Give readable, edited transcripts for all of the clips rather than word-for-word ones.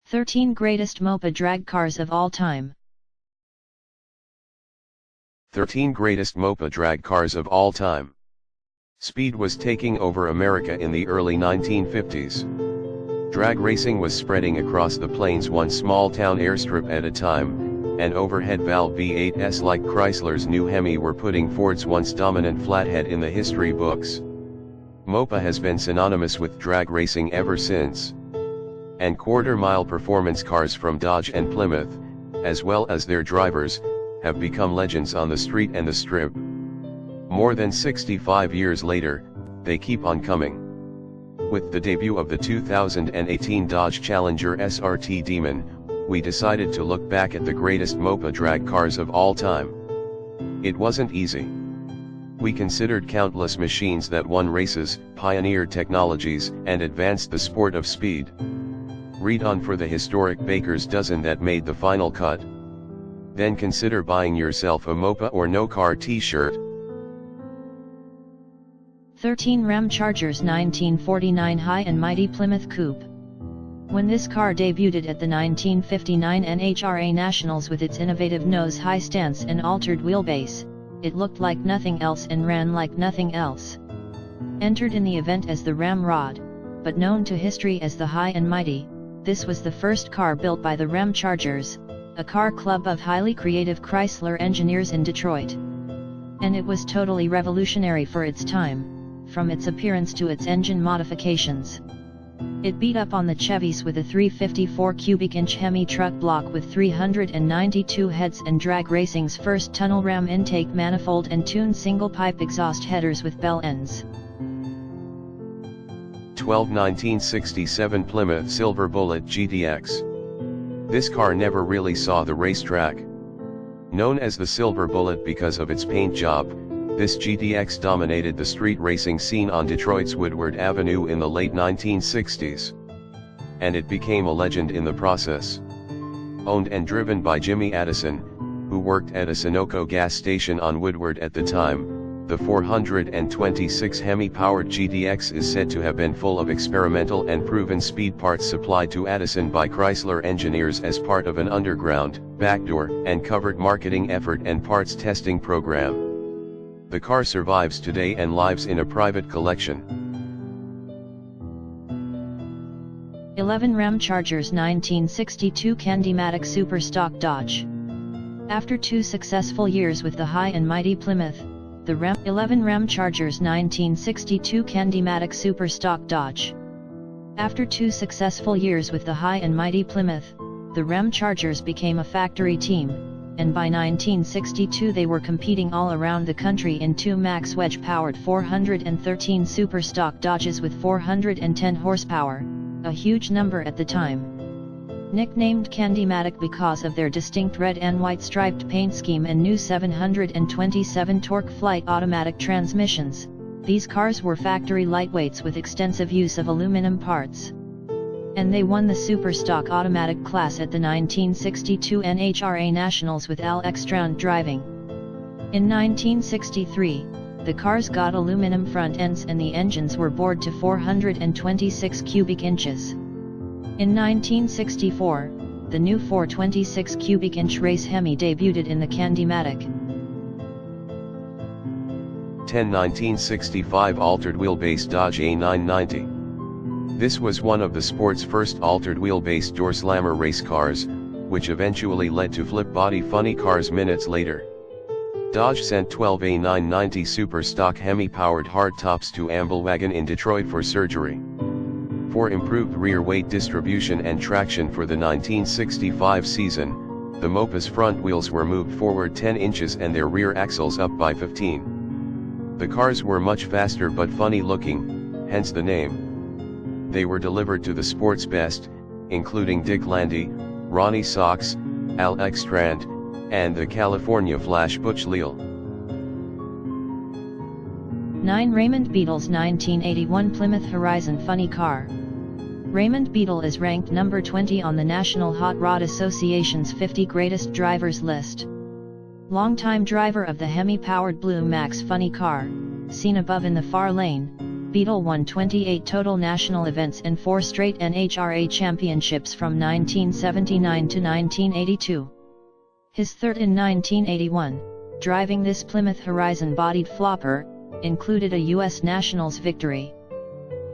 13 Greatest Mopar Drag Cars of All Time. 13 Greatest Mopar Drag Cars of All Time. Speed was taking over America in the early 1950s. Drag racing was spreading across the plains, one small town airstrip at a time, and overhead valve V8s like Chrysler's new Hemi were putting Ford's once dominant flathead in the history books. Mopar has been synonymous with drag racing ever since. And quarter-mile performance cars from Dodge and Plymouth, as well as their drivers, have become legends on the street and the strip. More than 65 years later, they keep on coming. With the debut of the 2018 Dodge Challenger SRT Demon, we decided to look back at the greatest Mopar drag cars of all time. It wasn't easy. We considered countless machines that won races, pioneered technologies, and advanced the sport of speed. Read on for the historic baker's dozen that made the final cut. Then consider buying yourself a Mopar or No Car t-shirt. 13 Ram Chargers 1949 High and Mighty Plymouth Coupe. When this car debuted at the 1959 NHRA Nationals with its innovative nose-high stance and altered wheelbase, it looked like nothing else and ran like nothing else. Entered in the event as the Ramrod, but known to history as the High and Mighty, this was the first car built by the Ram Chargers, a car club of highly creative Chrysler engineers in Detroit. And it was totally revolutionary for its time, from its appearance to its engine modifications. It beat up on the Chevys with a 354 cubic inch Hemi truck block with 392 heads and drag racing's first tunnel ram intake manifold and tuned single pipe exhaust headers with bell ends. 12 1967 Plymouth Silver Bullet GTX. This car never really saw the racetrack. Known as the Silver Bullet because of its paint job, this GTX dominated the street racing scene on Detroit's Woodward Avenue in the late 1960s. And it became a legend in the process. Owned and driven by Jimmy Addison, who worked at a Sunoco gas station on Woodward at the time, the 426 Hemi-powered GTX is said to have been full of experimental and proven speed parts supplied to Addison by Chrysler engineers as part of an underground, backdoor, and covert marketing effort and parts testing program. The car survives today and lives in a private collection. 11 Ram Chargers 1962 Candymatic Superstock Dodge. After 2 successful years with the High and Mighty Plymouth, the 11 Ram Chargers 1962 Candymatic Superstock Dodge. After 2 successful years with the High and Mighty Plymouth, the Ram Chargers became a factory team, and by 1962 they were competing all around the country in 2 max wedge-powered 413 Superstock Dodges with 410 horsepower, a huge number at the time. Nicknamed Candymatic because of their distinct red and white striped paint scheme and new 727 torque flight automatic transmissions, these cars were factory lightweights with extensive use of aluminum parts. And they won the Superstock automatic class at the 1962 NHRA Nationals with Al Extrand driving. In 1963, the cars got aluminum front ends and the engines were bored to 426 cubic inches. In 1964, the new 426 cubic inch race Hemi debuted in the Candymatic. 10 1965 Altered Wheelbase Dodge A990. This was one of the sport's first altered wheelbase door slammer race cars, which eventually led to flip body funny cars minutes later. Dodge sent 12 A990 super stock Hemi-powered hardtops to Amblewagon in Detroit for surgery. For improved rear weight distribution and traction for the 1965 season, the Mopar's front wheels were moved forward 10 inches and their rear axles up by 15. The cars were much faster but funny looking, hence the name. They were delivered to the sport's best, including Dick Landy, Ronnie Sox, Al Extrand, and the California Flash Butch Leal. 9 Raymond Beetle's 1981 Plymouth Horizon Funny Car. Raymond Beetle is ranked number 20 on the National Hot Rod Association's 50 Greatest Drivers list. Longtime driver of the Hemi-powered Blue Max Funny Car, seen above in the far lane, Beetle won 28 total national events and 4 straight NHRA championships from 1979 to 1982. His third in 1981, driving this Plymouth Horizon-bodied flopper, included a U.S. Nationals victory.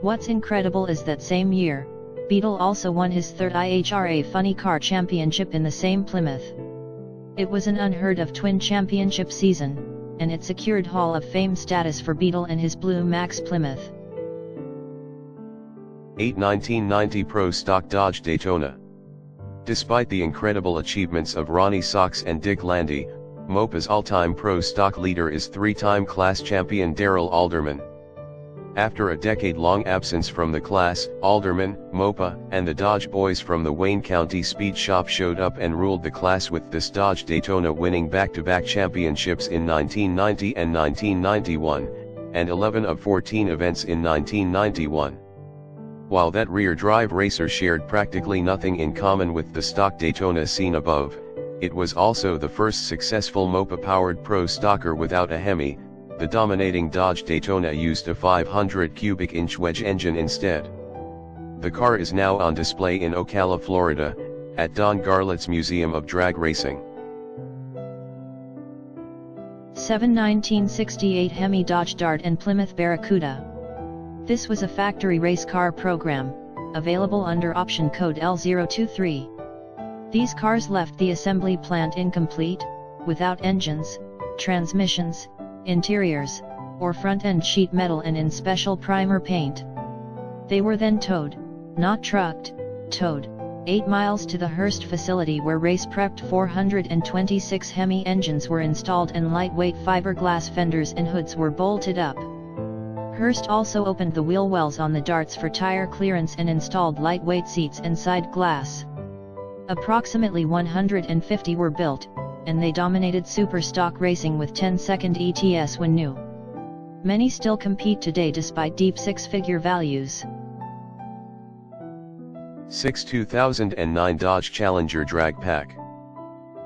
What's incredible is that same year, Beetle also won his third IHRA Funny Car Championship in the same Plymouth. It was an unheard-of twin championship season, and it secured Hall of Fame status for Beetle and his Blue Max Plymouth. 1990 Pro Stock Dodge Daytona. Despite the incredible achievements of Ronnie Socks and Dick Landy, Mopa's all-time Pro Stock leader is 3-time class champion Darrell Alderman. After a decade-long absence from the class, Alderman, Mopa, and the Dodge boys from the Wayne County Speed Shop showed up and ruled the class with this Dodge Daytona winning back-to-back championships in 1990 and 1991, and 11 of 14 events in 1991. While that rear-drive racer shared practically nothing in common with the stock Daytona seen above, it was also the first successful Mopa-powered Pro Stocker without a Hemi. The dominating Dodge Daytona used a 500 cubic inch wedge engine instead. The car is now on display in Ocala, Florida, at Don Garlits Museum of Drag Racing. 1968 Hemi Dodge Dart and Plymouth Barracuda. This was a factory race car program, available under option code L023. These cars left the assembly plant incomplete, without engines, transmissions, interiors, or front-end sheet metal and in special primer paint. They were then towed, not trucked, towed, 8 miles to the Hearst facility where race-prepped 426 Hemi engines were installed and lightweight fiberglass fenders and hoods were bolted up. Hearst also opened the wheel wells on the darts for tire clearance and installed lightweight seats and side glass. Approximately 150 were built, and they dominated super stock racing with 10-second ETS when new. Many still compete today despite deep six-figure values. 2009 Dodge Challenger Drag Pack.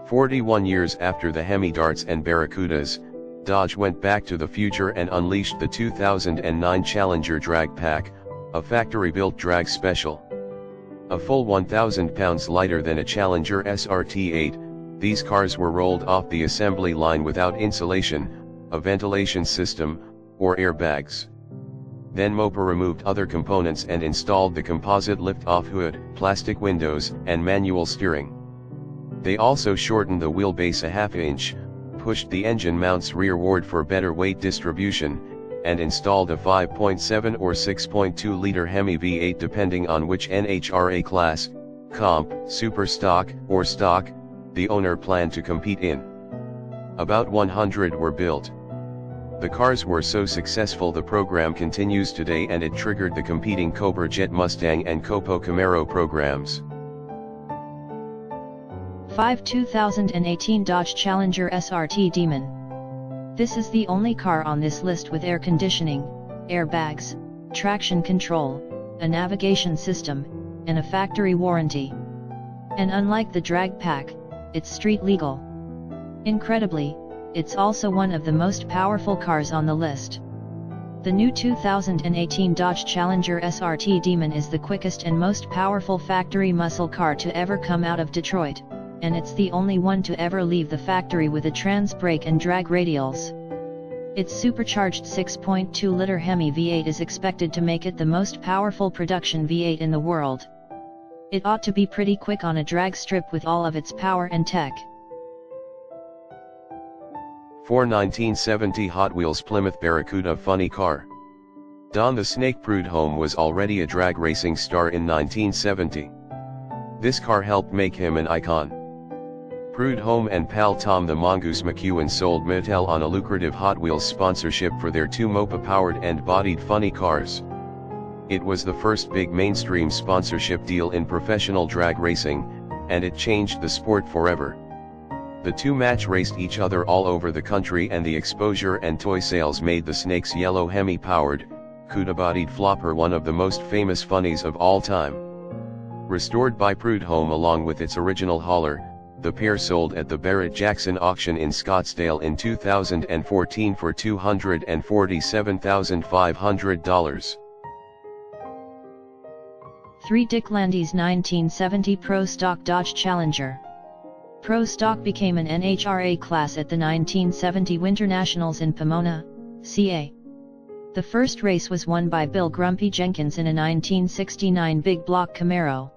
41 years after the Hemi Darts and Barracudas, Dodge went back to the future and unleashed the 2009 Challenger Drag Pack, a factory-built drag special. A full 1,000 pounds lighter than a Challenger SRT8, these cars were rolled off the assembly line without insulation, a ventilation system, or airbags. Then Mopar removed other components and installed the composite lift-off hood, plastic windows, and manual steering. They also shortened the wheelbase a half inch, pushed the engine mounts rearward for better weight distribution, and installed a 5.7 or 6.2 liter Hemi V8 depending on which NHRA class, Comp, Super Stock, or Stock, the owner planned to compete in. About 100 were built. The cars were so successful the program continues today and it triggered the competing Cobra Jet Mustang and Copo Camaro programs. 2018 Dodge Challenger SRT Demon. This is the only car on this list with air conditioning, airbags, traction control, a navigation system, and a factory warranty. And unlike the drag pack, it's street legal. Incredibly, it's also one of the most powerful cars on the list. The new 2018 Dodge Challenger SRT Demon is the quickest and most powerful factory muscle car to ever come out of Detroit, and it's the only one to ever leave the factory with a trans brake and drag radials. Its supercharged 6.2-liter Hemi V8 is expected to make it the most powerful production V8 in the world. It ought to be pretty quick on a drag strip with all of its power and tech. 1970 Hot Wheels Plymouth Barracuda Funny Car. Don the Snake Prudhomme was already a drag racing star in 1970. This car helped make him an icon. Prudhomme and pal Tom the Mongoose McEwen sold Mattel on a lucrative Hot Wheels sponsorship for their 2 Mopa-powered and bodied funny cars. It was the first big mainstream sponsorship deal in professional drag racing, and it changed the sport forever. The 2 match raced each other all over the country and the exposure and toy sales made the Snake's yellow Hemi-powered, Cuda-bodied flopper one of the most famous funnies of all time. Restored by Prudhomme along with its original hauler, The pair sold at the Barrett-Jackson auction in Scottsdale in 2014 for $247,500. 3. Dick Landy's 1970 Pro Stock Dodge Challenger. Pro Stock became an NHRA class at the 1970 Winter Nationals in Pomona, CA. The first race was won by Bill Grumpy Jenkins in a 1969 big block Camaro.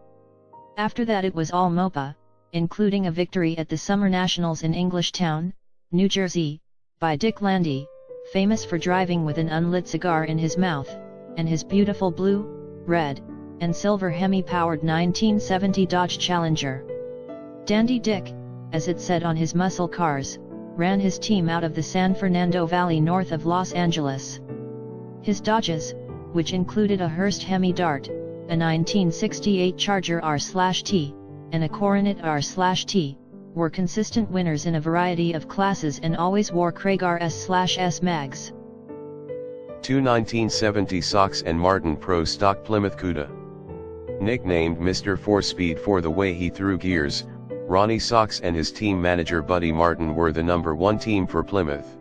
After that it was all Mopar, including a victory at the Summer Nationals in Englishtown, New Jersey, by Dick Landy, famous for driving with an unlit cigar in his mouth, and his beautiful blue, red, and silver Hemi-powered 1970 Dodge Challenger. Dandy Dick, as it said on his muscle cars, ran his team out of the San Fernando Valley north of Los Angeles. His Dodges, which included a Hurst Hemi Dart, a 1968 Charger R/T, and a Coronet R/T, were consistent winners in a variety of classes and always wore Craig RS/S mags. 2 1970 Sox and Martin Pro Stock Plymouth Cuda. Nicknamed Mr. 4-Speed for the way he threw gears, Ronnie Sox and his team manager Buddy Martin were the #1 team for Plymouth.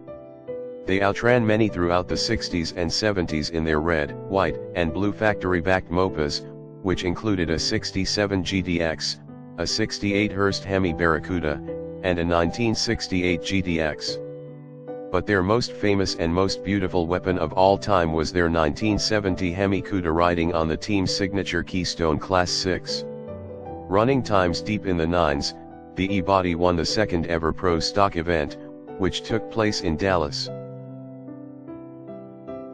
They outran many throughout the 60s and 70s in their red, white, and blue factory-backed Mopas, which included a 67 GTX, a 68 Hurst Hemi Barracuda, and a 1968 GTX. But their most famous and most beautiful weapon of all time was their 1970 Hemi Cuda riding on the team's signature Keystone Class 6. Running times deep in the 9s, the E-Body won the second ever Pro Stock event, which took place in Dallas.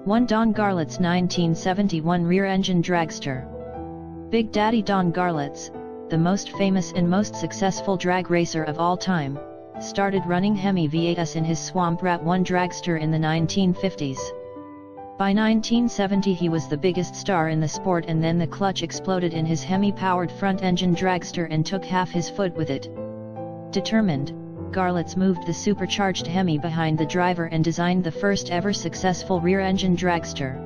1. Don Garlits 1971 rear-engine dragster. Big Daddy Don Garlits, the most famous and most successful drag racer of all time, started running Hemi V8s in his Swamp Rat 1 dragster in the 1950s. By 1970 he was the biggest star in the sport, and then the clutch exploded in his Hemi-powered front-engine dragster and took half his foot with it. Determined, Garlits moved the supercharged Hemi behind the driver and designed the first ever successful rear-engine dragster.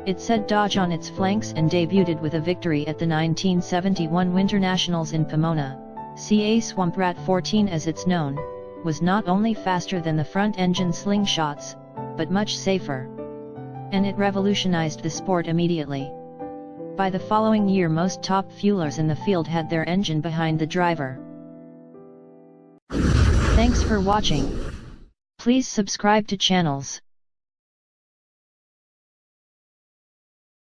It said Dodge on its flanks and debuted with a victory at the 1971 Winter Nationals in Pomona. CA Swamp Rat 14, as it's known, was not only faster than the front-engine slingshots, but much safer. And it revolutionized the sport immediately. By the following year most top fuelers in the field had their engine behind the driver. Thanks for watching. Please subscribe to channels.